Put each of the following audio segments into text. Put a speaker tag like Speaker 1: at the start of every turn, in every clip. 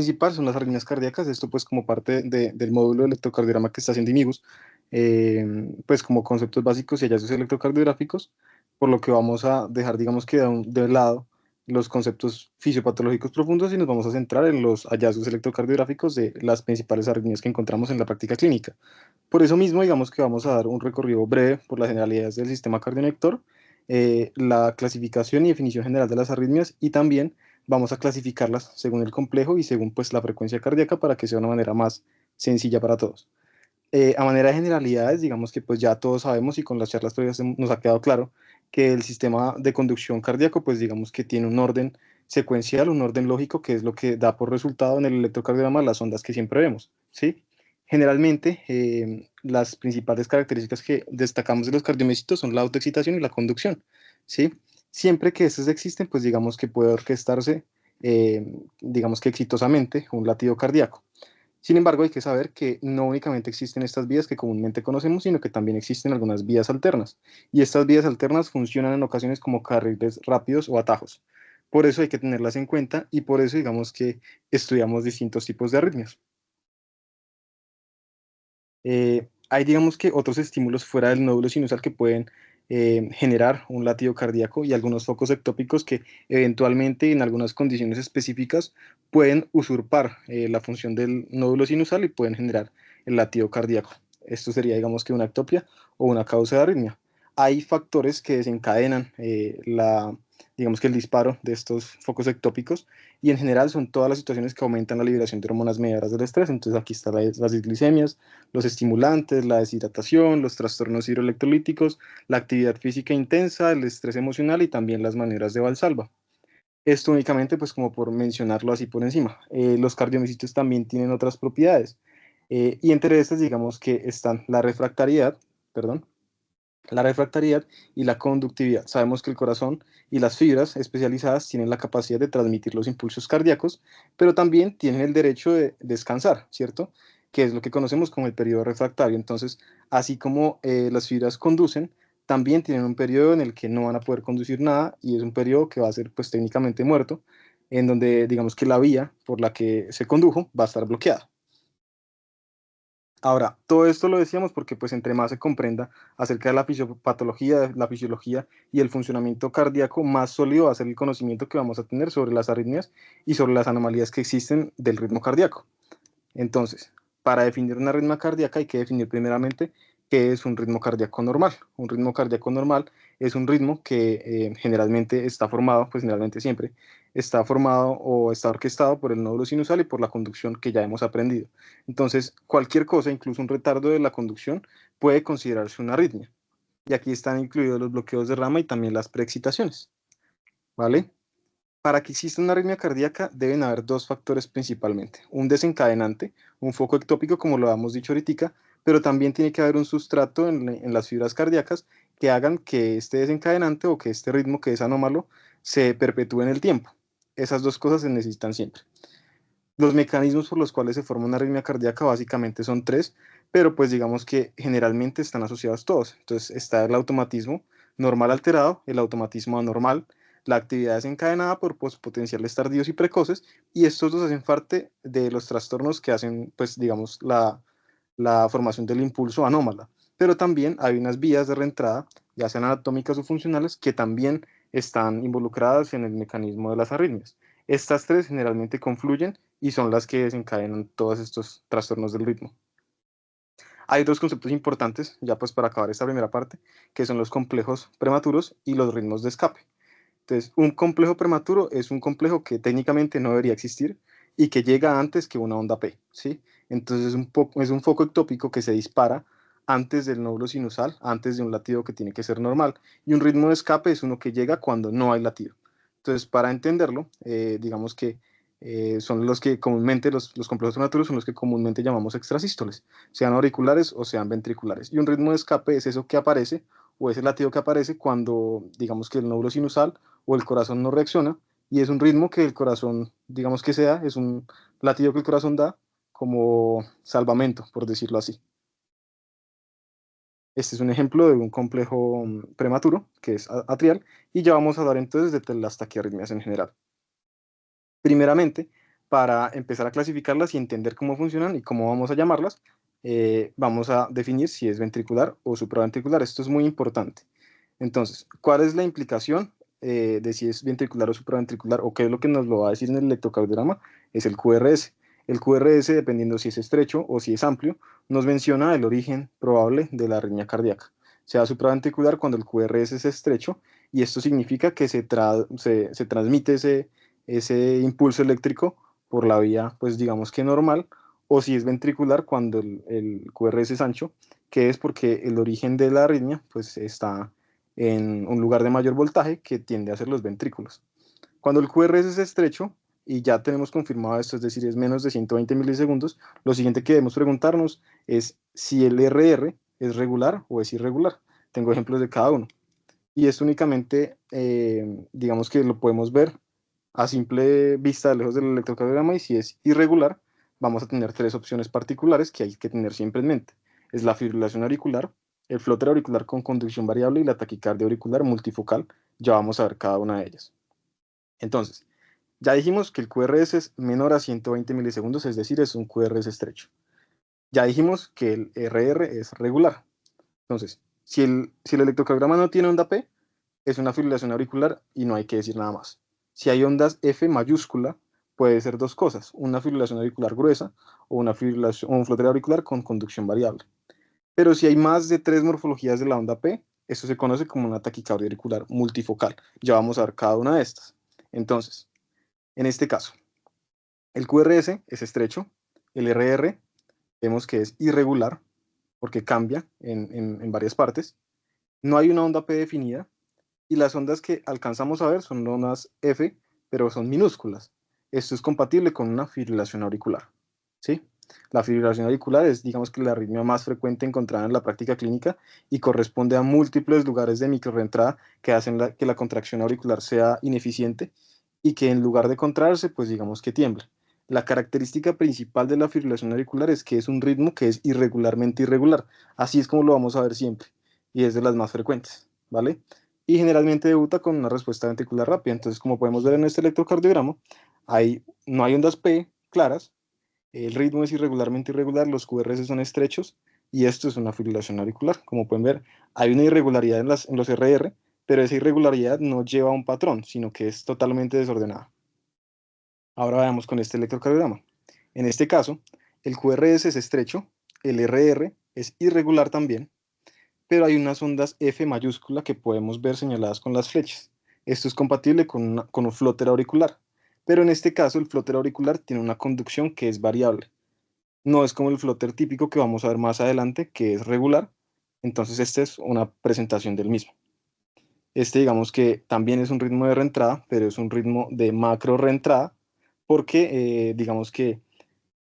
Speaker 1: principal son las arritmias cardíacas, esto pues como parte del módulo de electrocardiograma que está haciendo IMIGUS, pues como conceptos básicos y hallazgos electrocardiográficos, por lo que vamos a dejar, digamos que de lado los conceptos fisiopatológicos profundos y nos vamos a centrar en los hallazgos electrocardiográficos de las principales arritmias que encontramos en la práctica clínica. Por eso mismo, digamos que vamos a dar un recorrido breve por las generalidades del sistema cardiolector, la clasificación y definición general de las arritmias y también vamos a clasificarlas según el complejo y según pues la frecuencia cardíaca para que sea una manera más sencilla para todos. A manera de generalidades, digamos que pues ya todos sabemos y con las charlas previas nos ha quedado claro que el sistema de conducción cardíaco pues digamos que tiene un orden secuencial, un orden lógico que es lo que da por resultado en el electrocardiograma las ondas que siempre vemos, ¿sí? Generalmente, las principales características que destacamos de los cardiomiocitos son la autoexcitación y la conducción, ¿sí? Siempre que estos existen, pues digamos que puede orquestarse, digamos que exitosamente, un latido cardíaco. Sin embargo, hay que saber que no únicamente existen estas vías que comúnmente conocemos, sino que también existen algunas vías alternas. Y estas vías alternas funcionan en ocasiones como carriles rápidos o atajos. Por eso hay que tenerlas en cuenta y por eso digamos que estudiamos distintos tipos de arritmias. Hay, digamos que otros estímulos fuera del nódulo sinusal que pueden generar un latido cardíaco y algunos focos ectópicos que eventualmente en algunas condiciones específicas pueden usurpar la función del nódulo sinusal y pueden generar el latido cardíaco. Esto sería, digamos que una ectopia o una causa de arritmia. Hay factores que desencadenan digamos que el disparo de estos focos ectópicos y en general son todas las situaciones que aumentan la liberación de hormonas mediadoras del estrés. Entonces aquí están las disglicemias, los estimulantes, la deshidratación, los trastornos hidroelectrolíticos, la actividad física intensa, el estrés emocional y también las maneras de Valsalva. Esto únicamente, pues como por mencionarlo así por encima. Los cardiomiocitos también tienen otras propiedades y entre estas digamos que están la refractariedad y la conductividad. Sabemos que el corazón y las fibras especializadas tienen la capacidad de transmitir los impulsos cardíacos, pero también tienen el derecho de descansar, ¿cierto? Que es lo que conocemos como el periodo refractario. Entonces, así como las fibras conducen, también tienen un periodo en el que no van a poder conducir nada y es un periodo que va a ser pues técnicamente muerto, en donde digamos que la vía por la que se condujo va a estar bloqueada. Ahora, todo esto lo decíamos porque pues entre más se comprenda acerca de la fisiopatología, la fisiología y el funcionamiento cardíaco, más sólido va a ser el conocimiento que vamos a tener sobre las arritmias y sobre las anomalías que existen del ritmo cardíaco. Entonces, para definir una arritmia cardíaca hay que definir primeramente qué es un ritmo cardíaco normal. Un ritmo cardíaco normal es un ritmo que generalmente está formado, pues generalmente siempre, está formado o está orquestado por el nódulo sinusal y por la conducción que ya hemos aprendido. Entonces, cualquier cosa, incluso un retardo de la conducción, puede considerarse una arritmia. Y aquí están incluidos los bloqueos de rama y también las preexcitaciones, ¿vale? Para que exista una arritmia cardíaca deben haber dos factores principalmente, un desencadenante, un foco ectópico como lo hemos dicho ahorita, pero también tiene que haber un sustrato en las fibras cardíacas que hagan que este desencadenante o que este ritmo que es anómalo se perpetúe en el tiempo. Esas dos cosas se necesitan siempre. Los mecanismos por los cuales se forma una arritmia cardíaca básicamente son tres, pero pues digamos que generalmente están asociados todos. Entonces está el automatismo normal alterado, el automatismo anormal, la actividad desencadenada por potenciales tardíos y precoces, y estos dos hacen parte de los trastornos que hacen, pues digamos, la formación del impulso anómala. Pero también hay unas vías de reentrada, ya sean anatómicas o funcionales, que también están involucradas en el mecanismo de las arritmias. Estas tres generalmente confluyen y son las que desencadenan todos estos trastornos del ritmo. Hay dos conceptos importantes, ya pues para acabar esta primera parte, que son los complejos prematuros y los ritmos de escape. Entonces, un complejo prematuro es un complejo que técnicamente no debería existir y que llega antes que una onda P, ¿sí? Entonces es un foco ectópico que se dispara antes del nódulo sinusal, antes de un latido que tiene que ser normal, y un ritmo de escape es uno que llega cuando no hay latido. Entonces, para entenderlo, digamos que son los que comúnmente, los complejos prematuros son los que comúnmente llamamos extrasístoles, sean auriculares o sean ventriculares. Y un ritmo de escape es eso que aparece o ese latido que aparece cuando, digamos que el nódulo sinusal o el corazón no reacciona y es un ritmo que el corazón, digamos que sea, es un latido que el corazón da como salvamento, por decirlo así. Este es un ejemplo de un complejo prematuro, que es atrial, y ya vamos a hablar entonces de las taquiarritmias en general. Primeramente, para empezar a clasificarlas y entender cómo funcionan y cómo vamos a llamarlas, vamos a definir si es ventricular o supraventricular. Esto es muy importante. Entonces, ¿cuál es la implicación de si es ventricular o supraventricular, o qué es lo que nos lo va a decir en el electrocardiograma? Es el QRS. El QRS, dependiendo si es estrecho o si es amplio, nos menciona el origen probable de la arritmia cardíaca. Sea supraventricular cuando el QRS es estrecho, y esto significa que se transmite ese impulso eléctrico por la vía, pues digamos que normal, o si es ventricular cuando el QRS es ancho, que es porque el origen de la arritmia pues está en un lugar de mayor voltaje que tiende a ser los ventrículos. Cuando el QRS es estrecho y ya tenemos confirmado esto, es decir, es menos de 120 milisegundos, lo siguiente que debemos preguntarnos es si el RR es regular o es irregular. Tengo ejemplos de cada uno. Y esto únicamente, digamos que lo podemos ver a simple vista de lejos del electrocardiograma, y si es irregular, vamos a tener tres opciones particulares que hay que tener siempre en mente. Es la fibrilación auricular, el flóter auricular con conducción variable y la taquicardia auricular multifocal. Ya vamos a ver cada una de ellas. Entonces, ya dijimos que el QRS es menor a 120 milisegundos, es decir, es un QRS estrecho. Ya dijimos que el RR es regular. Entonces, si el electrocardiograma no tiene onda P, es una fibrilación auricular y no hay que decir nada más. Si hay ondas F mayúscula, puede ser dos cosas: una fibrilación auricular gruesa o o un flotero auricular con conducción variable. Pero si hay más de tres morfologías de la onda P, eso se conoce como una taquicardia auricular multifocal. Ya vamos a ver cada una de estas. Entonces, en este caso, el QRS es estrecho, el RR vemos que es irregular porque cambia en varias partes, no hay una onda P definida, y las ondas que alcanzamos a ver son ondas F, pero son minúsculas. Esto es compatible con una fibrilación auricular, ¿sí? La fibrilación auricular es, digamos, que la arritmia más frecuente encontrada en la práctica clínica y corresponde a múltiples lugares de microrreentrada que hacen que la contracción auricular sea ineficiente y que en lugar de contraerse, pues digamos que tiembla. La característica principal de la fibrilación auricular es que es un ritmo que es irregularmente irregular. Así es como lo vamos a ver siempre, y es de las más frecuentes, ¿vale? Y generalmente debuta con una respuesta ventricular rápida. Entonces, como podemos ver en este electrocardiograma, no hay ondas P claras, el ritmo es irregularmente irregular, los QRS son estrechos, y esto es una fibrilación auricular. Como pueden ver, hay una irregularidad en los RR, pero esa irregularidad no lleva a un patrón, sino que es totalmente desordenada. Ahora veamos con este electrocardiograma. En este caso, el QRS es estrecho, el RR es irregular también, pero hay unas ondas F mayúscula que podemos ver señaladas con las flechas. Esto es compatible con un flóter auricular, pero en este caso el flóter auricular tiene una conducción que es variable. No es como el flóter típico que vamos a ver más adelante, que es regular. Entonces esta es una presentación del mismo. Este, digamos que también es un ritmo de reentrada, pero es un ritmo de macro reentrada, porque digamos que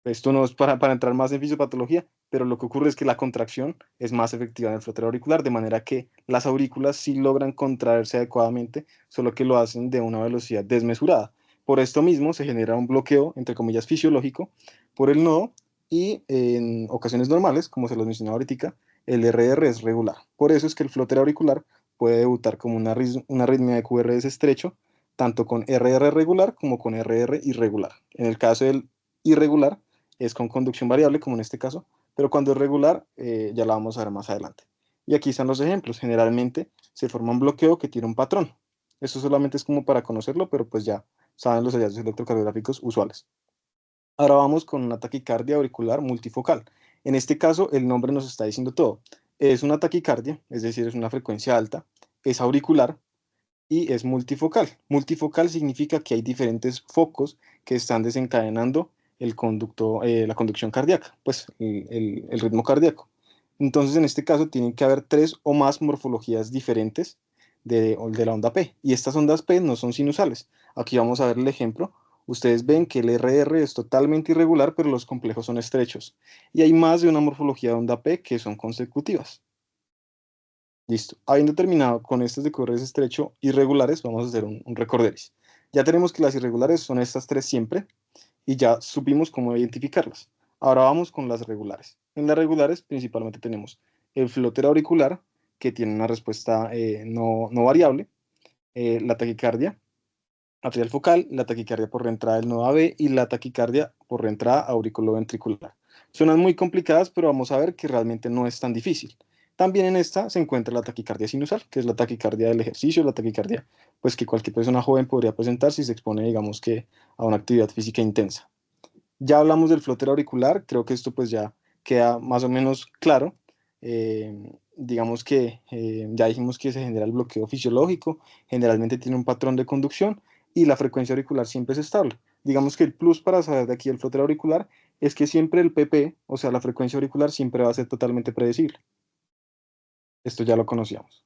Speaker 1: esto no es para entrar más en fisiopatología, pero lo que ocurre es que la contracción es más efectiva en el flotador auricular, de manera que las aurículas sí logran contraerse adecuadamente, solo que lo hacen de una velocidad desmesurada. Por esto mismo se genera un bloqueo, entre comillas, fisiológico por el nodo, y en ocasiones normales, como se los mencionaba ahorita, el RR es regular. Por eso es que el flotador auricular puede debutar como una arritmia de QRS estrecho, tanto con RR regular como con RR irregular. En el caso del irregular, es con conducción variable, como en este caso, pero cuando es regular, ya la vamos a ver más adelante. Y aquí están los ejemplos. Generalmente se forma un bloqueo que tiene un patrón. Esto solamente es como para conocerlo, pero pues ya saben los hallazgos electrocardiográficos usuales. Ahora vamos con una taquicardia auricular multifocal. En este caso, el nombre nos está diciendo todo. Es una taquicardia, es decir, es una frecuencia alta, es auricular y es multifocal. Multifocal significa que hay diferentes focos que están desencadenando la conducción cardíaca, pues el ritmo cardíaco. Entonces, en este caso, tienen que haber tres o más morfologías diferentes de la onda P. Y estas ondas P no son sinusales. Aquí vamos a ver el ejemplo. Ustedes ven que el RR es totalmente irregular, pero los complejos son estrechos. Y hay más de una morfología de onda P que son consecutivas. Listo. Habiendo terminado con estas de QRS estrecho irregulares, vamos a hacer un recorderis. Ya tenemos que las irregulares son estas tres siempre, y ya supimos cómo identificarlas. Ahora vamos con las regulares. En las regulares principalmente tenemos el flóter auricular, que tiene una respuesta no variable, la taquicardia atrial focal, la taquicardia por reentrada del nodo AB y la taquicardia por reentrada auriculoventricular. Suenan muy complicadas, pero vamos a ver que realmente no es tan difícil. También en esta se encuentra la taquicardia sinusal, que es la taquicardia del ejercicio, la taquicardia pues que cualquier persona joven podría presentar si se expone, digamos que, a una actividad física intensa. Ya hablamos del flóter auricular, creo que esto pues ya queda más o menos claro. Digamos que ya dijimos que se genera el bloqueo fisiológico, generalmente tiene un patrón de conducción y la frecuencia auricular siempre es estable. Digamos que el plus para saber de aquí el flóter auricular es que siempre el PP, o sea, la frecuencia auricular, siempre va a ser totalmente predecible. Esto ya lo conocíamos.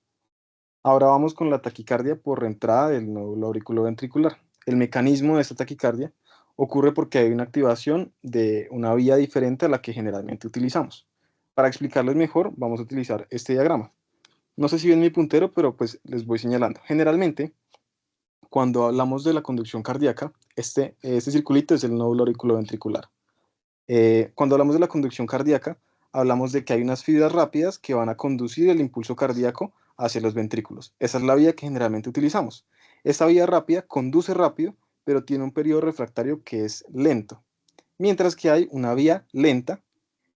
Speaker 1: Ahora vamos con la taquicardia por reentrada del nódulo auriculoventricular. El mecanismo de esta taquicardia ocurre porque hay una activación de una vía diferente a la que generalmente utilizamos. Para explicarles mejor, vamos a utilizar este diagrama. No sé si ven mi puntero, pero pues les voy señalando. Generalmente, cuando hablamos de la conducción cardíaca, este circulito es el nódulo auriculoventricular. Cuando hablamos de la conducción cardíaca, hablamos de que hay unas fibras rápidas que van a conducir el impulso cardíaco hacia los ventrículos. Esa es la vía que generalmente utilizamos. Esta vía rápida conduce rápido, pero tiene un periodo refractario que es lento. Mientras que hay una vía lenta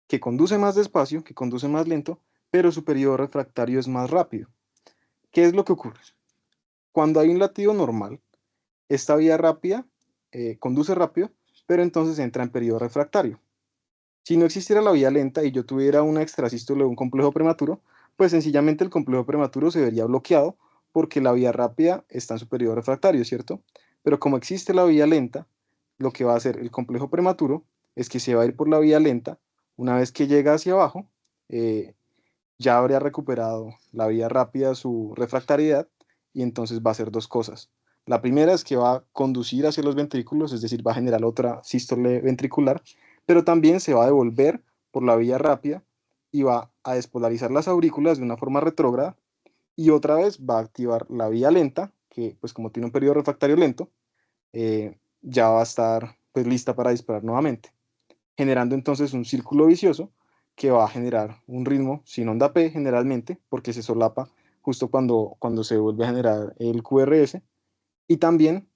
Speaker 1: que conduce más despacio, que conduce más lento, pero su periodo refractario es más rápido. ¿Qué es lo que ocurre? Cuando hay un latido normal, esta vía rápida conduce rápido, pero entonces entra en periodo refractario. Si no existiera la vía lenta y yo tuviera una extrasístole o un complejo prematuro, pues sencillamente el complejo prematuro se vería bloqueado porque la vía rápida está en su periodo refractario, ¿cierto? Pero como existe la vía lenta, lo que va a hacer el complejo prematuro es que se va a ir por la vía lenta. Una vez que llega hacia abajo, eh, ya habría recuperado la vía rápida su refractariedad y entonces va a hacer dos cosas. La primera es que va a conducir hacia los ventrículos, es decir, va a generar otra sístole ventricular, pero también se va a devolver por la vía rápida y va a despolarizar las aurículas de una forma retrógrada y otra vez va a activar la vía lenta, que pues como tiene un periodo refractario lento, ya va a estar pues lista para disparar nuevamente, generando entonces un círculo vicioso que va a generar un ritmo sin onda P generalmente, porque se solapa justo cuando se vuelve a generar el QRS, y también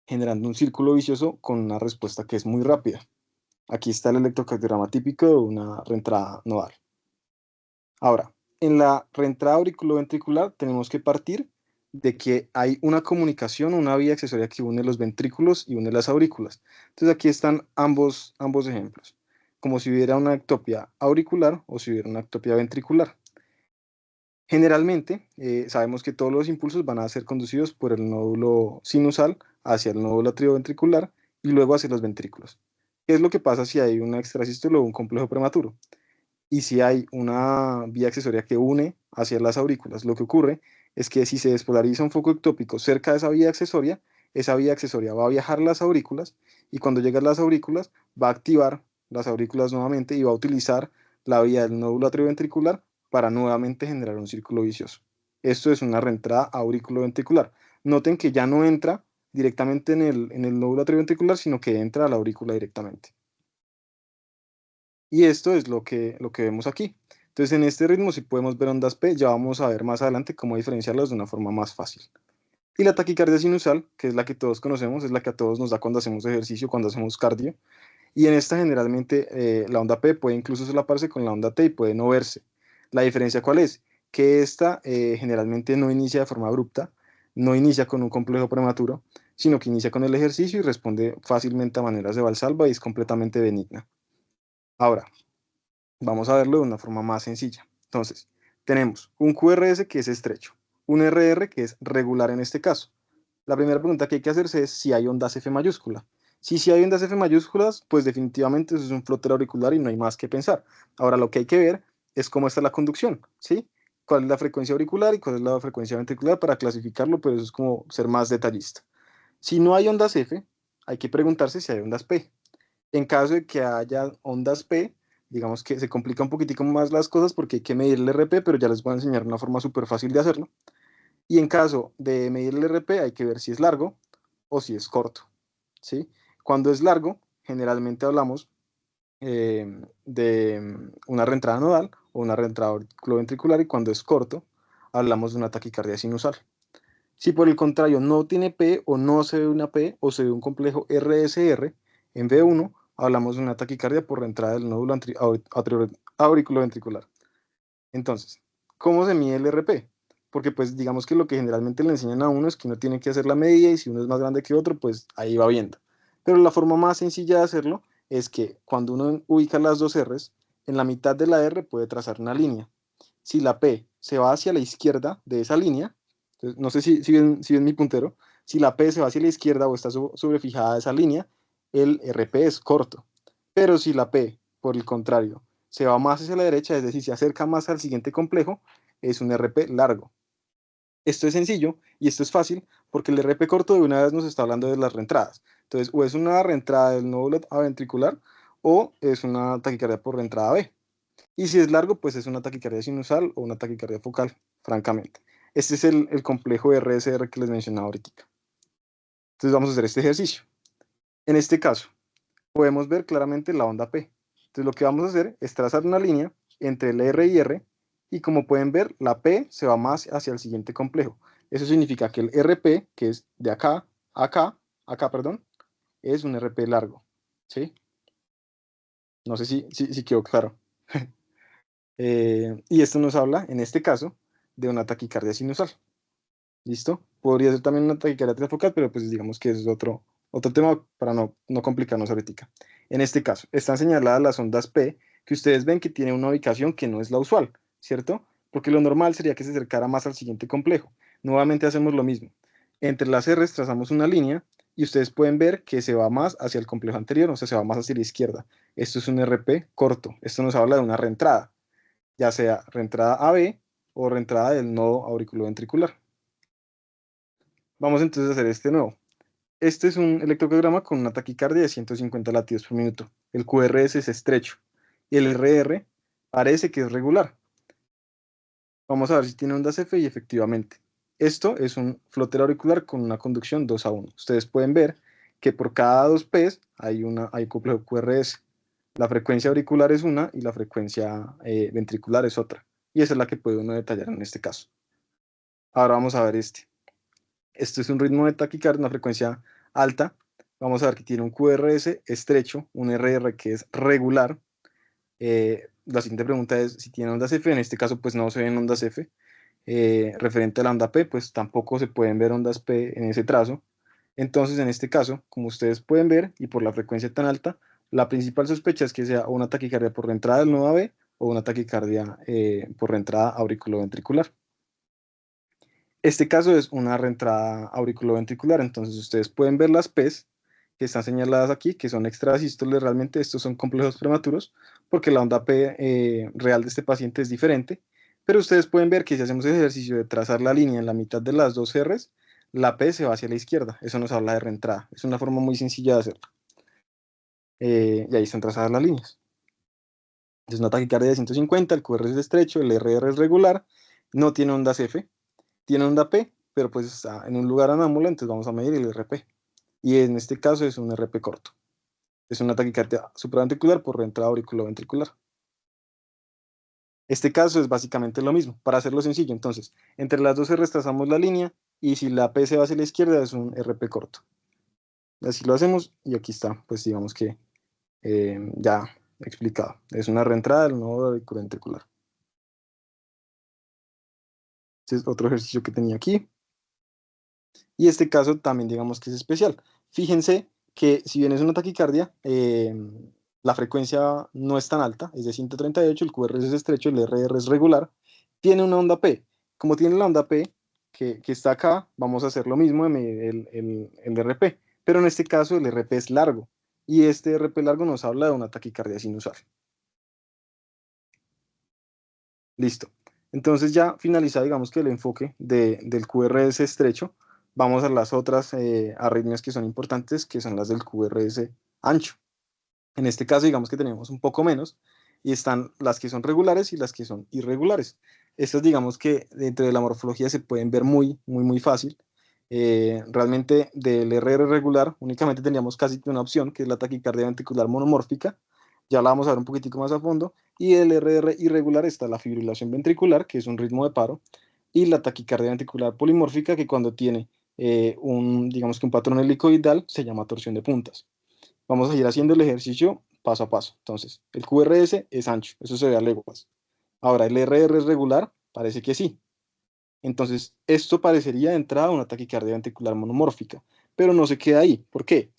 Speaker 1: generando un círculo vicioso con una respuesta que es muy rápida. Aquí está el electrocardiograma típico de una reentrada nodal. Ahora, en la reentrada auriculoventricular tenemos que partir de que hay una comunicación, una vía accesoria que une los ventrículos y une las aurículas. Entonces aquí están ambos ejemplos, como si hubiera una ectopia auricular o si hubiera una ectopia ventricular. Generalmente, sabemos que todos los impulsos van a ser conducidos por el nódulo sinusal hacia el nódulo atrioventricular y luego hacia los ventrículos. ¿Qué es lo que pasa si hay una extrasístole o un complejo prematuro? Y si hay una vía accesoria que une hacia las aurículas, lo que ocurre es que si se despolariza un foco ectópico cerca de esa vía accesoria va a viajar a las aurículas y cuando llega a las aurículas va a activar las aurículas nuevamente y va a utilizar la vía del nódulo atrioventricular para nuevamente generar un círculo vicioso. Esto es una reentrada auriculoventricular. Noten que ya no entra directamente en el nódulo atrioventricular, sino que entra a la aurícula directamente. Y esto es lo que vemos aquí. Entonces, en este ritmo, si podemos ver ondas P, ya vamos a ver más adelante cómo diferenciarlas de una forma más fácil. Y la taquicardia sinusal, que es la que todos conocemos, es la que a todos nos da cuando hacemos ejercicio, cuando hacemos cardio. Y en esta generalmente la onda P puede incluso solaparse con la onda T y puede no verse. La diferencia cuál es? Que esta generalmente no inicia de forma abrupta, no inicia con un complejo prematuro, sino que inicia con el ejercicio y responde fácilmente a maneras de Valsalva y es completamente benigna. Ahora, vamos a verlo de una forma más sencilla. Entonces, tenemos un QRS que es estrecho, un RR que es regular en este caso. La primera pregunta que hay que hacerse es si hay ondas F mayúscula. Si hay ondas F mayúsculas, pues definitivamente eso es un flóter auricular y no hay más que pensar. Ahora lo que hay que ver es cómo está la conducción, ¿sí? ¿Cuál es la frecuencia auricular y cuál es la frecuencia ventricular para clasificarlo? Pero eso es como ser más detallista. Si no hay ondas F, hay que preguntarse si hay ondas P. En caso de que haya ondas P, digamos que se complica un poquitico más las cosas porque hay que medir el RP, pero ya les voy a enseñar una forma súper fácil de hacerlo. Y en caso de medir el RP, hay que ver si es largo o si es corto, ¿sí? Cuando es largo, generalmente hablamos de una reentrada nodal o una reentrada auriculoventricular, y cuando es corto, hablamos de una taquicardia sinusal. Si por el contrario no tiene P o no se ve una P o se ve un complejo RSR en V1, hablamos de una taquicardia por reentrada del nódulo auriculoventricular. Entonces, ¿cómo se mide el RP? Porque pues digamos que lo que generalmente le enseñan a uno es que uno tiene que hacer la medida y si uno es más grande que otro, pues ahí va viendo. Pero la forma más sencilla de hacerlo es que cuando uno ubica las dos R's, en la mitad de la R puede trazar una línea. Si la P se va hacia la izquierda de esa línea, entonces, no sé si ven mi puntero, si la P se va hacia la izquierda o está sobrefijada a esa línea, el RP es corto. Pero si la P, por el contrario, se va más hacia la derecha, es decir, se acerca más al siguiente complejo, es un RP largo. Esto es sencillo y esto es fácil porque el RP corto de una vez nos está hablando de las reentradas. Entonces, o es una reentrada del nódulo aventricular o es una taquicardia por reentrada B. Y si es largo, pues es una taquicardia sinusal o una taquicardia focal, francamente. Este es el complejo RSR que les mencionaba ahorita. Entonces vamos a hacer este ejercicio. En este caso, podemos ver claramente la onda P. Entonces lo que vamos a hacer es trazar una línea entre el R y R, y como pueden ver, la P se va más hacia el siguiente complejo. Eso significa que el RP, que es de acá, acá, perdón, es un RP largo. ¿Sí? No sé si quedó claro. Y esto nos habla, en este caso, de una taquicardia sinusal. ¿Listo? Podría ser también una taquicardia trifocal, pero pues digamos que es otro tema para no complicarnos ahorita. En este caso, están señaladas las ondas P, que ustedes ven que tiene una ubicación que no es la usual, ¿cierto? Porque lo normal sería que se acercara más al siguiente complejo. Nuevamente hacemos lo mismo. Entre las R's trazamos una línea y ustedes pueden ver que se va más hacia el complejo anterior, o sea, se va más hacia la izquierda. Esto es un RP corto. Esto nos habla de una reentrada, ya sea reentrada AB o reentrada del nodo auriculoventricular. Vamos entonces a hacer este nuevo. Este es un electrocardiograma con una taquicardia de 150 latidos por minuto. El QRS es estrecho y el RR parece que es regular. Vamos a ver si tiene ondas F y efectivamente. Esto es un flotero auricular con una conducción 2:1. Ustedes pueden ver que por cada 2 P's hay un complejo QRS. La frecuencia auricular es una y la frecuencia ventricular es otra. Y esa es la que puede uno detallar en este caso. Ahora vamos a ver este. Esto es un ritmo de taquicardia, una frecuencia alta. Vamos a ver que tiene un QRS estrecho, un RR que es regular. La siguiente pregunta es si tiene ondas F. En este caso, pues no se ven ondas F. Referente a la onda P, pues tampoco se pueden ver ondas P en ese trazo. Entonces, en este caso, como ustedes pueden ver, y por la frecuencia tan alta, la principal sospecha es que sea una taquicardia por reentrada del nodo AB o una taquicardia por reentrada auriculoventricular. Este caso es una reentrada auriculoventricular, entonces ustedes pueden ver las P's que están señaladas aquí, que son extrasístoles. Realmente estos son complejos prematuros, porque la onda P real de este paciente es diferente, pero ustedes pueden ver que si hacemos el ejercicio de trazar la línea en la mitad de las dos R's, la P se va hacia la izquierda. Eso nos habla de reentrada. Es una forma muy sencilla de hacerlo. Y ahí están trazadas las líneas. Es una taquicardia de 150, el QR es estrecho, el RR es regular, no tiene ondas F, tiene onda P, pero pues está en un lugar anámolo, entonces vamos a medir el RP. Y en este caso es un RP corto. Es una taquicardia supraventricular por reentrada auriculoventricular. Este caso es básicamente lo mismo. Para hacerlo sencillo, entonces, entre las dos R trazamos la línea y si la P se va hacia la izquierda es un RP corto. Así lo hacemos y aquí está, pues digamos que ya explicado. Es una reentrada del nodo auriculoventricular. Este es otro ejercicio que tenía aquí. Y este caso también digamos que es especial. Fíjense que si bien es una taquicardia, la frecuencia no es tan alta, es de 138, el QRS es estrecho, el RR es regular, tiene una onda P. Como tiene la onda P que está acá, vamos a hacer lo mismo en el RP, pero en este caso el RP es largo, y este RP largo nos habla de una taquicardia sinusal. Listo. Entonces ya finaliza, digamos que el enfoque del QRS estrecho, vamos a las otras arritmias que son importantes, que son las del QRS ancho. En este caso, digamos que tenemos un poco menos, y están las que son regulares y las que son irregulares. Estas, digamos que dentro de la morfología se pueden ver muy fácil. Realmente del RR regular únicamente teníamos casi que una opción, que es la taquicardia ventricular monomórfica. Ya la vamos a ver un poquitico más a fondo. Y del RR irregular está la fibrilación ventricular, que es un ritmo de paro. y la taquicardia ventricular polimórfica, que cuando tiene digamos que un patrón helicoidal se llama torsión de puntas. Vamos a ir haciendo el ejercicio paso a paso. Entonces, el QRS es ancho, eso se ve a leguas. Ahora, el RR es regular, parece que sí. Entonces, esto parecería de entrada una taquicardia ventricular monomórfica, pero no se queda ahí. ¿Por qué?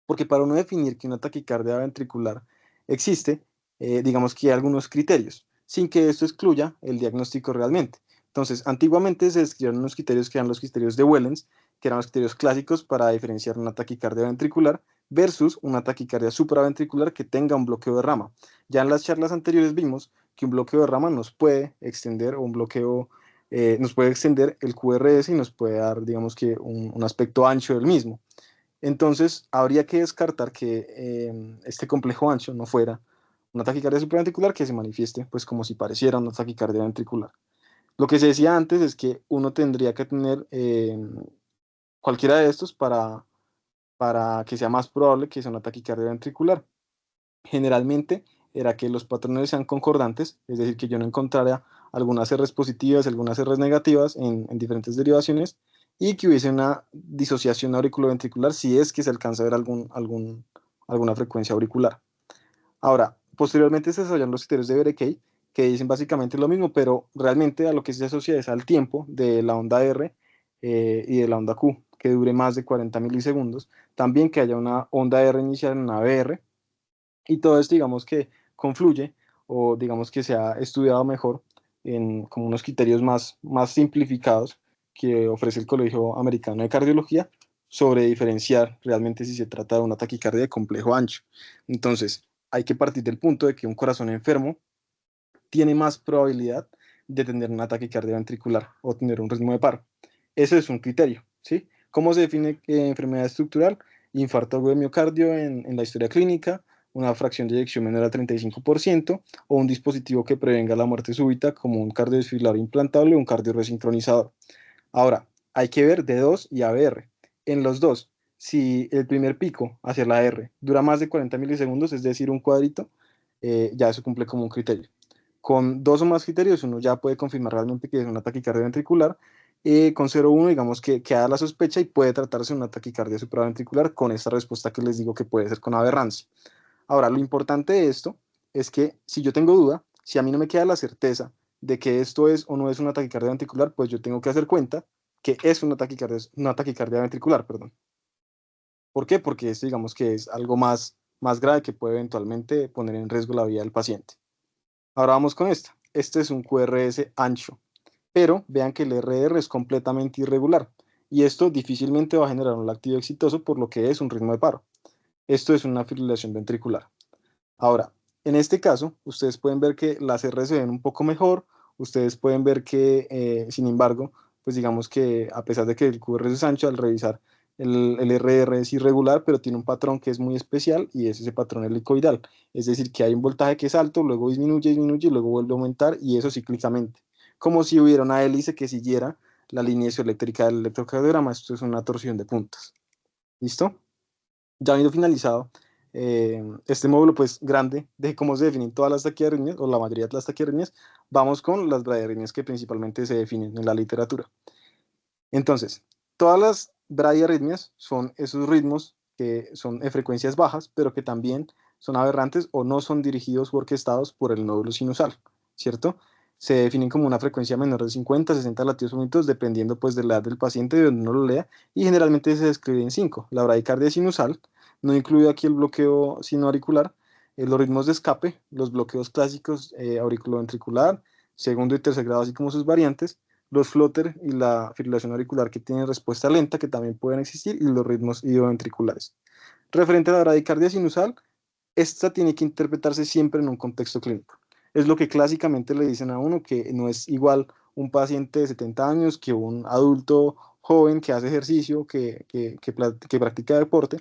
Speaker 1: Porque para uno definir que una taquicardia ventricular existe, digamos que hay algunos criterios, sin que esto excluya el diagnóstico realmente. Entonces, antiguamente se describieron unos criterios que eran los criterios de Wellens, que eran los criterios clásicos para diferenciar una taquicardia ventricular versus una taquicardia supraventricular que tenga un bloqueo de rama. Ya en las charlas anteriores vimos que un bloqueo de rama nos puede extender, o un bloqueo nos puede extender el QRS y nos puede dar, digamos que, un aspecto ancho del mismo. Entonces, habría que descartar que este complejo ancho no fuera una taquicardia supraventricular que se manifieste pues como si pareciera una taquicardia ventricular. Lo que se decía antes es que uno tendría que tener cualquiera de estos para que sea más probable que sea una taquicardia ventricular. Generalmente era que los patrones sean concordantes, es decir, que yo no encontrara algunas R's positivas, algunas R's negativas en diferentes derivaciones, y que hubiese una disociación auriculoventricular si es que se alcanza a ver alguna frecuencia auricular. Ahora, posteriormente se desarrollan los criterios de Berekay, que dicen básicamente lo mismo, pero realmente a lo que se asocia es al tiempo de la onda R y de la onda Q, que dure más de 40 milisegundos. También que haya una onda R inicial en una BR, y todo esto, digamos que confluye, o digamos que se ha estudiado mejor en como unos criterios más simplificados que ofrece el Colegio Americano de Cardiología sobre diferenciar realmente si se trata de una taquicardia de complejo ancho. Entonces, hay que partir del punto de que un corazón enfermo tiene más probabilidad de tener una taquicardia ventricular o tener un ritmo de paro. Ese es un criterio, ¿sí? ¿Cómo se define enfermedad estructural? Infarto agudo de miocardio en la historia clínica, una fracción de eyección menor al 35% o un dispositivo que prevenga la muerte súbita como un cardiodesfibrilador implantable o un cardio resincronizador. Ahora, hay que ver D2 y ABR. En los dos, si el primer pico hacia la R dura más de 40 milisegundos, es decir, un cuadrito, ya eso cumple como un criterio. Con dos o más criterios, uno ya puede confirmar realmente que es una taquicardia ventricular. Con 0,1, digamos que queda la sospecha y puede tratarse de una taquicardia supraventricular con esta respuesta que les digo que puede ser con aberrancia. Ahora, lo importante de esto es que si yo tengo duda, si a mí no me queda la certeza de que esto es o no es una taquicardia ventricular, pues yo tengo que hacer cuenta que es una taquicardia ventricular, perdón. ¿Por qué? Porque esto digamos que es algo más grave que puede eventualmente poner en riesgo la vida del paciente. Ahora vamos con esta. Este es un QRS ancho, pero vean que el RR es completamente irregular y esto difícilmente va a generar un latido exitoso por lo que es un ritmo de paro. Esto es una fibrilación ventricular. Ahora, en este caso, ustedes pueden ver que las R se ven un poco mejor, ustedes pueden ver que, sin embargo, pues digamos que a pesar de que el QRS es ancho, al revisar el RR es irregular, pero tiene un patrón que es muy especial y es ese patrón helicoidal. Es decir, que hay un voltaje que es alto, luego disminuye, disminuye y luego vuelve a aumentar y eso cíclicamente. Como si hubiera una hélice que siguiera la línea isoeléctrica del electrocardiograma. Esto es una torsión de puntas. ¿Listo? Ya habiendo finalizado este módulo pues grande de cómo se definen todas las taquiarritmias o la mayoría de las taquiarritmias, vamos con las bradiarritmias que principalmente se definen en la literatura. Entonces, todas las bradiarritmias son esos ritmos que son de frecuencias bajas, pero que también son aberrantes o no son dirigidos o orquestados por el nódulo sinusal, ¿cierto? Se definen como una frecuencia menor de 50 a 60 latidos por minuto, dependiendo pues de la edad del paciente, de donde uno lo lea, y generalmente se describe en 5. La bradicardia sinusal, no incluye aquí el bloqueo sinoauricular, los ritmos de escape, los bloqueos clásicos auriculoventricular, segundo y tercer grado, así como sus variantes, los flotter y la fibrilación auricular que tienen respuesta lenta, que también pueden existir, y los ritmos idioventriculares. Referente a la bradicardia sinusal, esta tiene que interpretarse siempre en un contexto clínico. Es lo que clásicamente le dicen a uno, que no es igual un paciente de 70 años que un adulto joven que hace ejercicio, que practica deporte,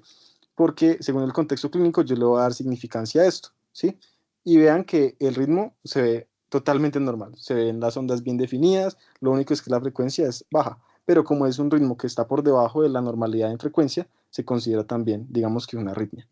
Speaker 1: porque según el contexto clínico yo le voy a dar significancia a esto, ¿sí? Y vean que el ritmo se ve totalmente normal, se ven las ondas bien definidas, lo único es que la frecuencia es baja, pero como es un ritmo que está por debajo de la normalidad en frecuencia, se considera también, digamos que una arritmia.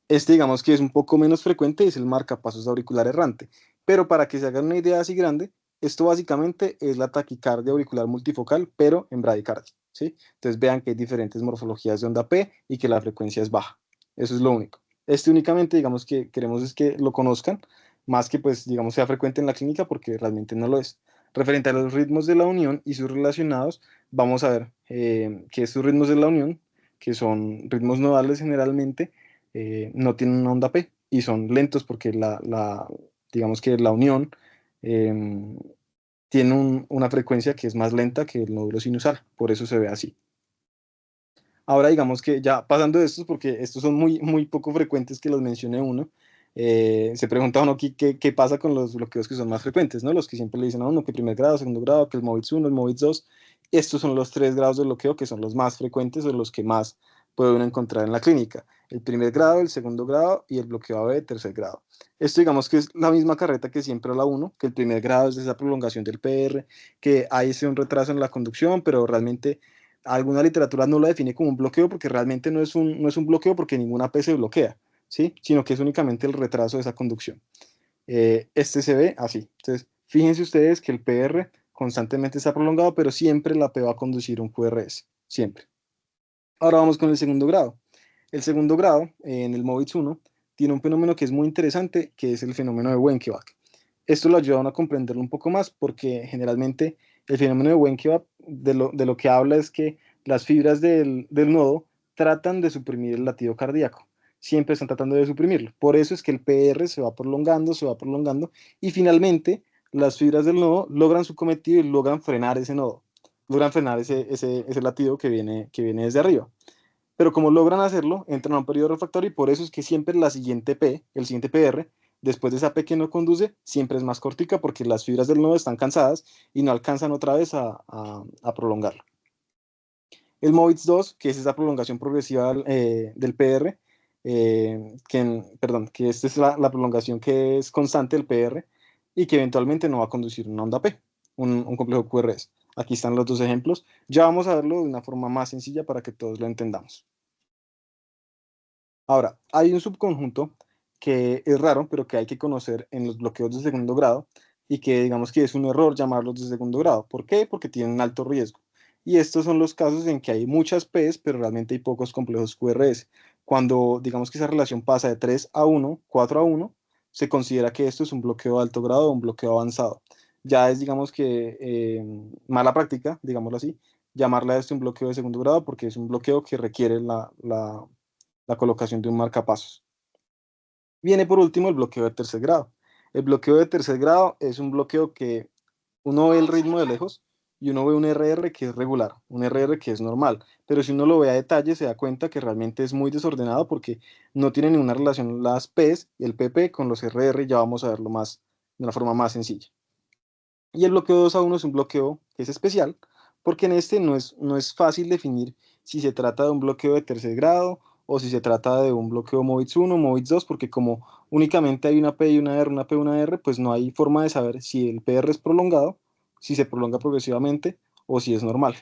Speaker 1: Este digamos que es un poco menos frecuente, es el marcapasos auricular errante, pero para que se hagan una idea así grande, Esto básicamente es la taquicardia auricular multifocal, pero en bradicardia, ¿sí? Entonces vean que hay diferentes morfologías de onda P y que la frecuencia es baja. Eso es lo único. Este únicamente, digamos que queremos es que lo conozcan, más que pues, digamos, sea frecuente en la clínica porque realmente no lo es. Referente a los ritmos de la unión y sus relacionados, vamos a ver que estos ritmos de la unión, que son ritmos nodales generalmente, no tienen una onda P y son lentos porque digamos que la unión em, tiene una frecuencia que es más lenta que el nódulo sinusal, por eso se ve así. Ahora digamos que ya pasando de estos, porque estos son muy poco frecuentes que los mencione uno, se pregunta uno qué pasa con los bloqueos que son más frecuentes, ¿no? Los que siempre le dicen a uno que primer grado, segundo grado, que el MOVITS 1, el MOVITS 2, estos son los 3 grados de bloqueo que son los más frecuentes o los que más puede uno encontrar en la clínica. El primer grado, el segundo grado y el bloqueo AB de tercer grado. Esto digamos que es la misma carreta que siempre habla uno, que el primer grado es esa prolongación del PR, que hay ese un retraso en la conducción, pero realmente alguna literatura no lo define como un bloqueo porque realmente no es un bloqueo porque ninguna P se bloquea, ¿sí? Sino que es únicamente el retraso de esa conducción. Este se ve así. Entonces, fíjense ustedes que el PR constantemente está prolongado, pero siempre la P va a conducir un QRS, siempre. Ahora vamos con el segundo grado. El segundo grado, en el MOVITS 1, tiene un fenómeno que es muy interesante, que es el fenómeno de Wenckebach. Esto lo ayuda a uno a comprenderlo un poco más, porque generalmente el fenómeno de Wenckebach de lo que habla es que las fibras del nodo tratan de suprimir el latido cardíaco. Siempre están tratando de suprimirlo. Por eso es que el PR se va prolongando, y finalmente las fibras del nodo logran su cometido y logran frenar ese nodo, logran frenar ese latido que viene desde arriba. Pero como logran hacerlo, entran a un periodo refractario y por eso es que siempre la siguiente P, el siguiente PR, después de esa P que no conduce, siempre es más cortica porque las fibras del nodo están cansadas y no alcanzan otra vez a prolongarlo. El MOVITS 2, que es esa prolongación progresiva del PR, que esta es la prolongación que es constante del PR y que eventualmente no va a conducir una onda P, un complejo QRS. Aquí están los dos ejemplos. Ya vamos a verlo de una forma más sencilla para que todos lo entendamos. Ahora, hay un subconjunto que es raro, pero que hay que conocer en los bloqueos de segundo grado y que digamos que es un error llamarlos de segundo grado. ¿Por qué? Porque tienen alto riesgo. Y estos son los casos en que hay muchas P's, pero realmente hay pocos complejos QRS. Cuando digamos que esa relación pasa de 3 a 1, 4 a 1, se considera que esto es un bloqueo de alto grado o un bloqueo avanzado. Ya es, digamos que, mala práctica, digámoslo así, llamarle a esto un bloqueo de segundo grado porque es un bloqueo que requiere la colocación de un marcapasos. Viene por último el bloqueo de tercer grado. El bloqueo de tercer grado es un bloqueo que uno ve el ritmo de lejos y uno ve un RR que es regular, un RR que es normal, pero si uno lo ve a detalle se da cuenta que realmente es muy desordenado porque no tiene ninguna relación las P's y el PP con los RR, ya vamos a verlo más de una forma más sencilla. Y el bloqueo 2 a 1 es un bloqueo que es especial, porque en este no es fácil definir si se trata de un bloqueo de tercer grado o si se trata de un bloqueo MOVITS 1, MOVITS 2, porque como únicamente hay una P y una R, una P y una R, pues no hay forma de saber si el PR es prolongado, si se prolonga progresivamente o si es normal.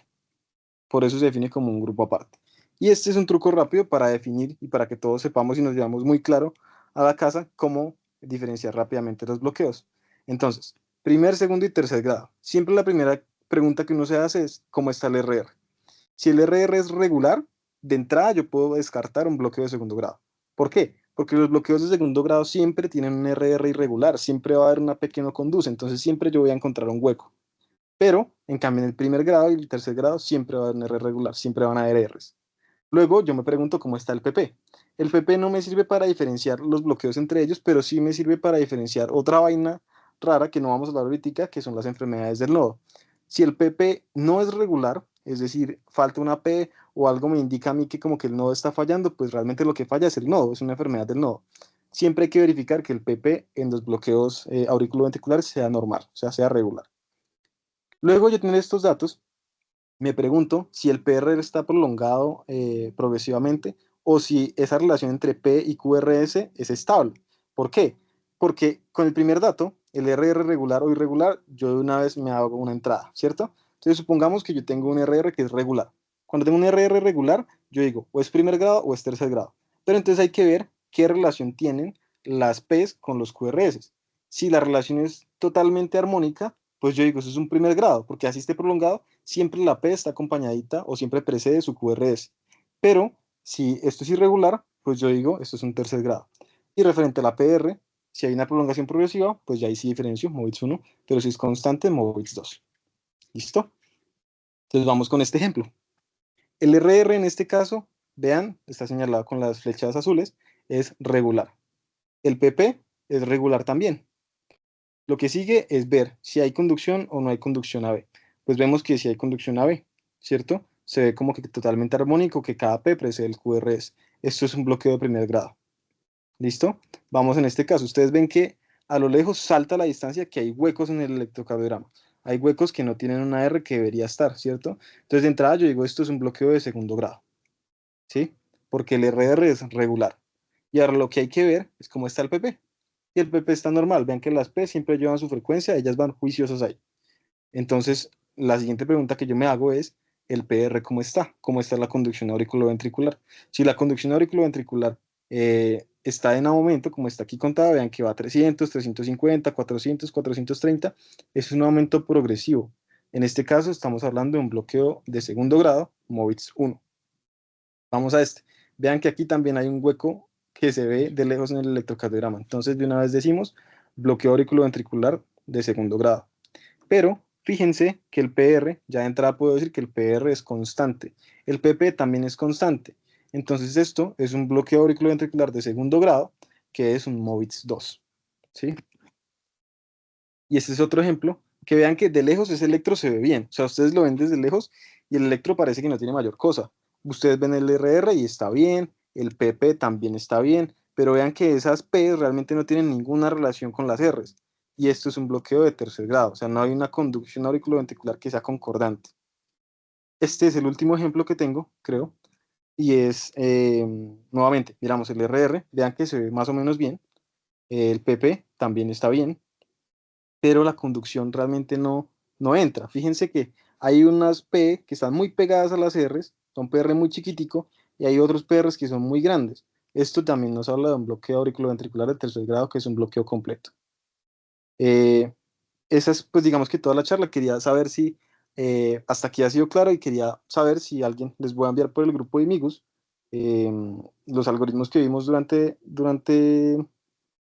Speaker 1: Por eso se define como un grupo aparte. Y este es un truco rápido para definir y para que todos sepamos y nos llevamos muy claro a la casa cómo diferenciar rápidamente los bloqueos. Entonces, primer, segundo y tercer grado. Siempre la primera pregunta que uno se hace es ¿cómo está el RR? Si el RR es regular, de entrada yo puedo descartar un bloqueo de segundo grado. ¿Por qué? Porque los bloqueos de segundo grado siempre tienen un RR irregular, siempre va a haber una P que no conduce, entonces siempre yo voy a encontrar un hueco. Pero, en cambio, en el primer grado y el tercer grado siempre va a haber un R regular, siempre van a haber Rs. Luego, yo me pregunto cómo está el PP. El PP no me sirve para diferenciar los bloqueos entre ellos, pero sí me sirve para diferenciar otra vaina rara que no vamos a hablar ahorita, que son las enfermedades del nodo. Si el PP no es regular, es decir, falta una P o algo me indica a mí que como que el nodo está fallando, pues realmente lo que falla es el nodo, es una enfermedad del nodo. Siempre hay que verificar que el PP en los bloqueos auriculoventriculares sea normal, o sea, sea regular. Luego yo tener estos datos, me pregunto si el PR está prolongado progresivamente o si esa relación entre P y QRS es estable. ¿Por qué? Porque con el primer dato, el RR regular o irregular, yo de una vez me hago una entrada, ¿cierto? Entonces supongamos que yo tengo un RR que es regular. Cuando tengo un RR regular, yo digo o es primer grado o es tercer grado. Pero entonces hay que ver qué relación tienen las P's con los QRS. Si la relación es totalmente armónica, pues yo digo, eso es un primer grado, porque así esté prolongado, siempre la P está acompañadita o siempre precede su QRS. Pero si esto es irregular, pues yo digo, esto es un tercer grado. Y referente a la PR, si hay una prolongación progresiva, pues ya ahí sí diferencio, Movitz 1, pero si es constante, Movitz 2. ¿Listo? Entonces vamos con este ejemplo. El RR en este caso, vean, está señalado con las flechadas azules, es regular. El PP es regular también. Lo que sigue es ver si hay conducción o no hay conducción AB. Pues vemos que si hay conducción AB, ¿cierto? Se ve como que totalmente armónico, que cada P precede el QRS. Esto es un bloqueo de primer grado. ¿Listo? Vamos en este caso. Ustedes ven que a lo lejos salta la distancia, que hay huecos en el electrocardiograma. Hay huecos que no tienen una R que debería estar, ¿cierto? Entonces de entrada yo digo, esto es un bloqueo de segundo grado, ¿sí? Porque el RR es regular. Y ahora lo que hay que ver es cómo está el PP. Y el PP está normal. Vean que las P siempre llevan su frecuencia, ellas van juiciosas ahí. Entonces, la siguiente pregunta que yo me hago es, ¿el PR cómo está? ¿Cómo está la conducción auriculoventricular? Si la conducción auriculoventricular está en aumento, como está aquí contada, vean que va a 300, 350, 400, 430, eso es un aumento progresivo. En este caso estamos hablando de un bloqueo de segundo grado, Movitz 1. Vamos a este. Vean que aquí también hay un hueco que se ve de lejos en el electrocardiograma. Entonces, de una vez decimos bloqueo auriculoventricular de segundo grado. Pero fíjense que el PR, ya de entrada puedo decir que el PR es constante. El PP también es constante. Entonces, esto es un bloqueo auriculoventricular de segundo grado, que es un Movitz 2. ¿Sí? Y este es otro ejemplo, que vean que de lejos ese electro se ve bien. O sea, ustedes lo ven desde lejos y el electro parece que no tiene mayor cosa. Ustedes ven el RR y está bien, el PP también está bien, pero vean que esas P realmente no tienen ninguna relación con las Rs. Y esto es un bloqueo de tercer grado, o sea, no hay una conducción auriculoventricular que sea concordante. Este es el último ejemplo que tengo, creo, y es, nuevamente, miramos el RR, vean que se ve más o menos bien, el PP también está bien, pero la conducción realmente no entra. Fíjense que hay unas P que están muy pegadas a las Rs, son PR muy chiquitico, y hay otros PRs que son muy grandes. Esto también nos habla de un bloqueo auriculoventricular de tercer grado, que es un bloqueo completo. Eh, Esa es, pues digamos que toda la charla. Quería saber si hasta aquí ha sido claro y quería saber si alguien les voy a enviar por el grupo de Migus eh, los algoritmos que vimos durante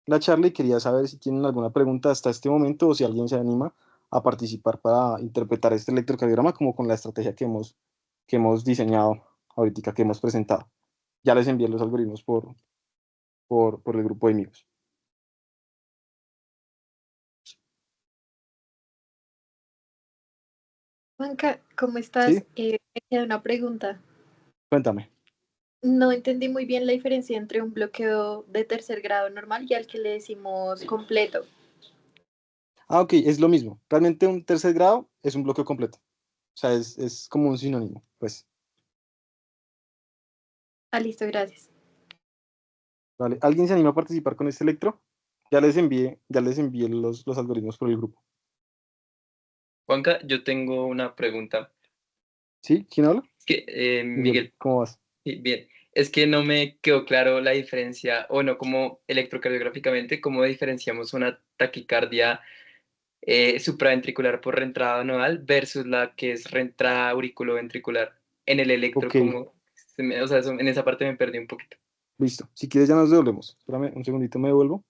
Speaker 1: la charla y quería saber si tienen alguna pregunta hasta este momento o si alguien se anima a participar para interpretar este electrocardiograma como con la estrategia que hemos diseñado ahorita, que hemos presentado. Ya les envié los algoritmos por el grupo de amigos.
Speaker 2: Juanca, ¿cómo estás?
Speaker 1: ¿Sí?
Speaker 2: Me queda una pregunta.
Speaker 1: Cuéntame.
Speaker 2: No entendí muy bien la diferencia entre un bloqueo de tercer grado normal y al que le decimos completo.
Speaker 1: Ah, ok, es lo mismo. Realmente un tercer grado es un bloqueo completo. O sea, es como un sinónimo, pues.
Speaker 2: Ah, listo, gracias.
Speaker 1: ¿Vale? ¿Alguien se anima a participar con este electro? Ya les envié los algoritmos por el grupo.
Speaker 3: Juanca, yo tengo una pregunta.
Speaker 1: ¿Sí? ¿Quién habla?
Speaker 3: Es que,
Speaker 1: Miguel,
Speaker 3: Miguel,
Speaker 1: ¿cómo vas?
Speaker 3: sí, bien, es que no me quedó claro la diferencia, o no, como electrocardiográficamente, cómo diferenciamos una taquicardia supraventricular por reentrada nodal versus la que es reentrada auriculoventricular. En el electro,
Speaker 1: Ok,
Speaker 3: como, o sea, en esa parte me perdí un poquito.
Speaker 1: listo. Si quieres ya nos devolvemos. Espérame un segundito, me devuelvo.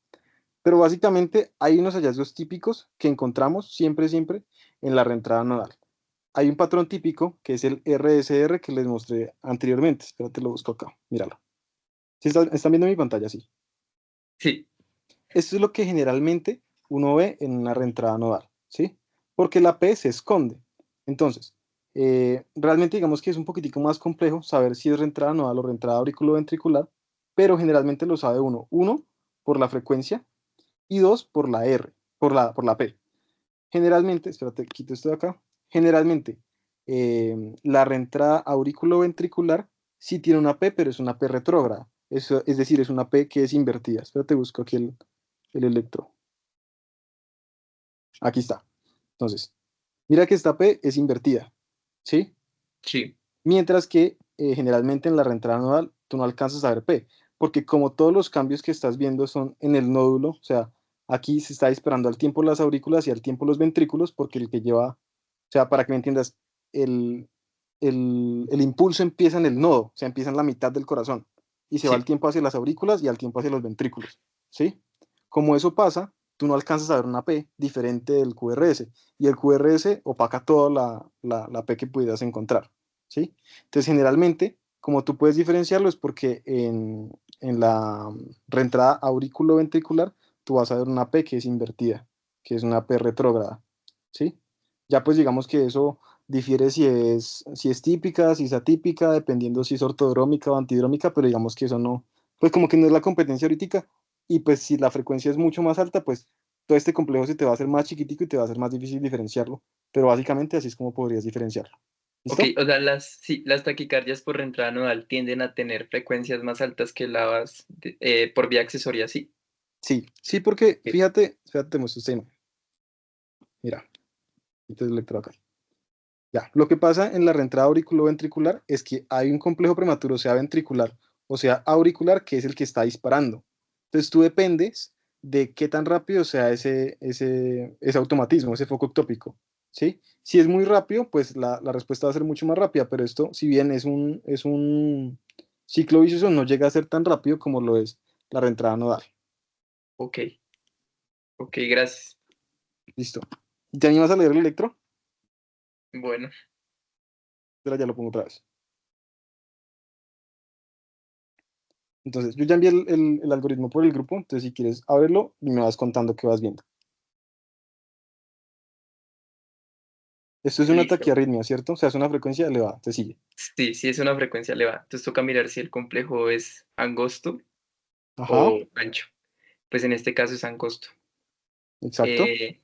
Speaker 1: Pero básicamente hay unos hallazgos típicos que encontramos siempre en la reentrada nodal. Hay un patrón típico que es el RSR que les mostré anteriormente. Espérate, lo busco acá. Míralo. ¿Sí están viendo mi pantalla? Sí.
Speaker 3: Sí,
Speaker 1: Esto es lo que generalmente uno ve en una reentrada nodal, ¿sí? Porque la P se esconde. Entonces, realmente digamos que es un poquitico más complejo saber si es reentrada nodal o reentrada auriculoventricular, pero generalmente lo sabe uno. Uno, por la frecuencia y dos, por la R, por la P. Generalmente, espérate, quito esto de acá. Generalmente, la reentrada auriculoventricular sí tiene una P, pero es una P retrógrada. Es decir, es una P que es invertida. Espérate, busco aquí el electro. Aquí está. Entonces, mira que esta P es invertida, ¿sí?
Speaker 3: sí,
Speaker 1: Mientras que generalmente en la reentrada nodal tú no alcanzas a ver P, porque como todos los cambios que estás viendo son en el nódulo, o sea, Aquí se está disparando al tiempo las aurículas y al tiempo los ventrículos, porque el que lleva, o sea, para que me entiendas, el, el impulso empieza en el nodo, o sea, empieza en la mitad del corazón y se va al
Speaker 3: Sí.
Speaker 1: tiempo hacia las aurículas y al tiempo hacia los ventrículos, ¿sí? Como eso pasa, tú no alcanzas a ver una P diferente del QRS y el QRS opaca toda la P que pudieras encontrar, ¿sí? Entonces, generalmente, como tú puedes diferenciarlo es porque en la reentrada auriculoventricular tú vas a ver una P que es invertida, que es una P retrógrada, ¿sí? Ya pues digamos que eso difiere si es típica, si es atípica, dependiendo si es ortodrómica o antidrómica, pero digamos que eso no, pues como que no es la competencia ahorita, y pues si la frecuencia es mucho más alta, pues todo este complejo se te va a hacer más chiquitico y te va a ser más difícil diferenciarlo, pero básicamente así es como podrías diferenciarlo.
Speaker 3: Ok,
Speaker 1: ¿Listo?
Speaker 3: o sea, sí, las taquicardias por reentrada nodal tienden a tener frecuencias más altas que las por vía accesoria, ¿sí?
Speaker 1: Sí, sí, porque
Speaker 3: Ok.
Speaker 1: fíjate, te muestro esta imagen. Mira, entonces el electrodo acá. Ya, lo que pasa en la reentrada auriculoventricular es que hay un complejo prematuro, sea ventricular o sea auricular, que es el que está disparando. Entonces tú dependes de qué tan rápido sea ese automatismo, ese foco ectópico, ¿sí? Si es muy rápido, pues la respuesta va a ser mucho más rápida, pero esto, si bien es un ciclo vicioso, no llega a ser tan rápido como lo es la reentrada nodal.
Speaker 3: Ok, ok, gracias.
Speaker 1: ¿Listo? ¿Te animas a leer el electro?
Speaker 3: Bueno,
Speaker 1: Espera, ya lo pongo otra vez. Entonces, yo ya envié el algoritmo por el grupo, entonces si quieres ábrelo y me vas contando qué vas viendo. Esto es una
Speaker 3: listo.
Speaker 1: taquiarritmia, ¿cierto? O sea, es una frecuencia elevada, te sigue.
Speaker 3: Sí, sí es una frecuencia elevada. Entonces toca mirar si el complejo es angosto
Speaker 1: Ajá,
Speaker 3: o ancho. Pues en este caso es angosto.
Speaker 1: exacto.
Speaker 3: Eh,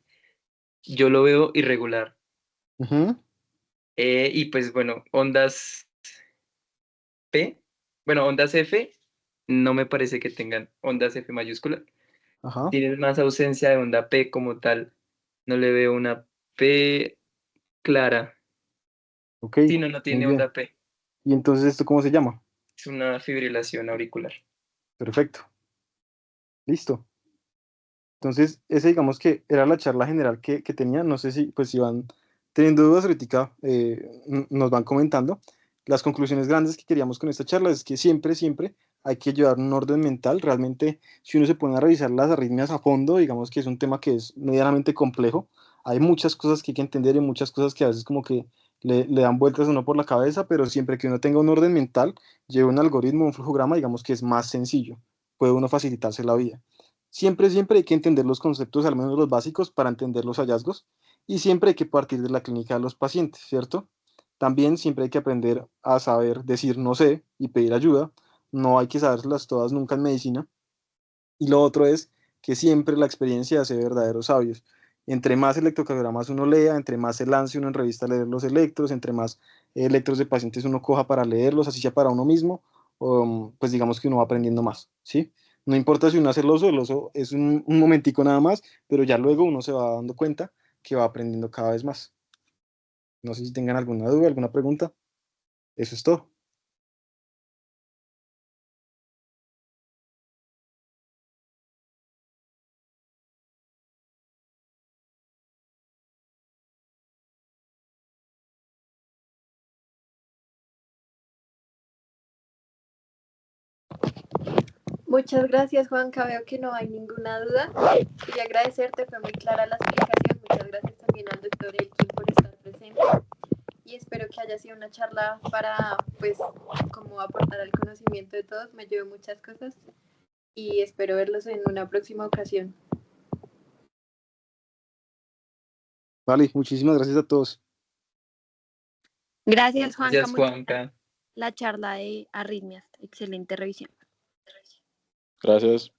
Speaker 3: yo lo veo irregular.
Speaker 1: Ujú,
Speaker 3: Y pues bueno, ondas P, bueno, ondas F, no me parece que tengan ondas F mayúscula.
Speaker 1: ajá,
Speaker 3: Tienen más ausencia de onda P como tal. No le veo una P clara.
Speaker 1: ok,
Speaker 3: Sí, no, no
Speaker 1: muy
Speaker 3: tiene
Speaker 1: bien.
Speaker 3: onda P.
Speaker 1: ¿Y entonces esto cómo se llama?
Speaker 3: Es una fibrilación auricular.
Speaker 1: Perfecto, listo. Entonces, esa digamos que era la charla general que tenía. No sé si pues si van teniendo dudas ahorita, nos van comentando. Las conclusiones grandes que queríamos con esta charla es que siempre hay que llevar un orden mental. Realmente, si uno se pone a revisar las arritmias a fondo, digamos que es un tema que es medianamente complejo. Hay muchas cosas que hay que entender y muchas cosas que a veces como que le dan vueltas a uno por la cabeza, pero siempre que uno tenga un orden mental, lleve un algoritmo, un flujograma, digamos que es más sencillo. Puede uno facilitarse la vida. Siempre hay que entender los conceptos, al menos los básicos, para entender los hallazgos y siempre hay que partir de la clínica de los pacientes, ¿cierto? También siempre hay que aprender a saber decir no sé y pedir ayuda. No hay que sabérselas todas nunca en medicina. Y lo otro es que siempre la experiencia hace verdaderos sabios. Entre más electrocardiogramas uno lea, entre más se lance uno en revista a leer los electros, entre más electros de pacientes uno coja para leerlos, así sea para uno mismo, pues digamos que uno va aprendiendo más, ¿sí? No importa si uno hace el oso es un momentico nada más, pero ya luego uno se va dando cuenta que va aprendiendo cada vez más. No sé si tengan alguna duda, alguna pregunta. Eso es todo.
Speaker 2: Muchas gracias, Juanca. Veo que no hay ninguna duda. Quería agradecerte, fue muy clara la explicación. Muchas gracias también al doctor Elkin por estar presente. Y espero que haya sido una charla para, pues, como aportar al conocimiento de todos. Me llevo muchas cosas y espero verlos en una próxima ocasión.
Speaker 1: Vale, muchísimas gracias a todos.
Speaker 2: Gracias, Juanca.
Speaker 3: Gracias,
Speaker 2: Muy
Speaker 3: Juanca.
Speaker 2: la charla de arritmias. Excelente revisión.
Speaker 1: Gracias.